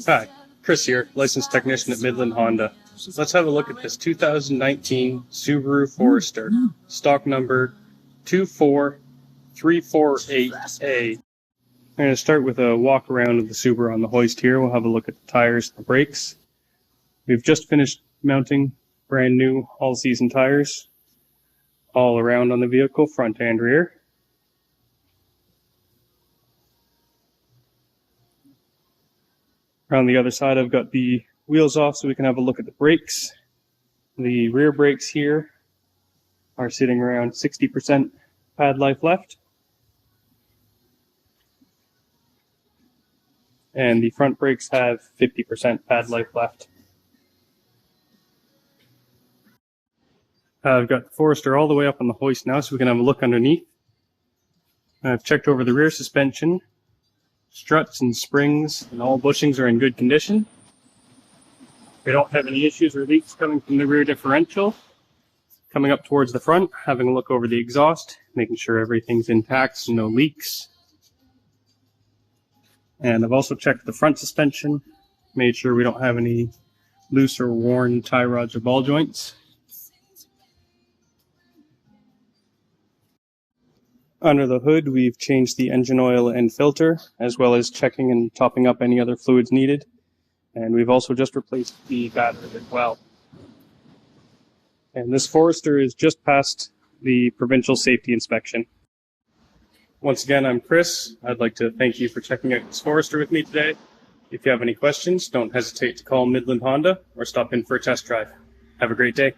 Hi, Chris here, licensed technician at Midland Honda. Let's have a look at this 2019 Subaru Forester, stock number 24348A. I'm going to start with a walk around of the Subaru on the hoist here. We'll have a look at the tires and the brakes. We've just finished mounting brand new all-season tires all around on the vehicle, front and rear. Around the other side, I've got the wheels off so we can have a look at the brakes. The rear brakes here are sitting around 60% pad life left. And the front brakes have 50% pad life left. I've got the Forester all the way up on the hoist now so we can have a look underneath. I've checked over the rear suspension. Struts and springs and all bushings are in good condition. We don't have any issues or leaks coming from the rear differential. Coming up towards the front, having a look over the exhaust, making sure everything's intact, so no leaks. And I've also checked the front suspension, made sure we don't have any loose or worn tie rods or ball joints. Under the hood, we've changed the engine oil and filter, as well as checking and topping up any other fluids needed. And we've also just replaced the battery as well. And this Forester is just past the provincial safety inspection. Once again, I'm Chris. I'd like to thank you for checking out this Forester with me today. If you have any questions, don't hesitate to call Midland Honda or stop in for a test drive. Have a great day.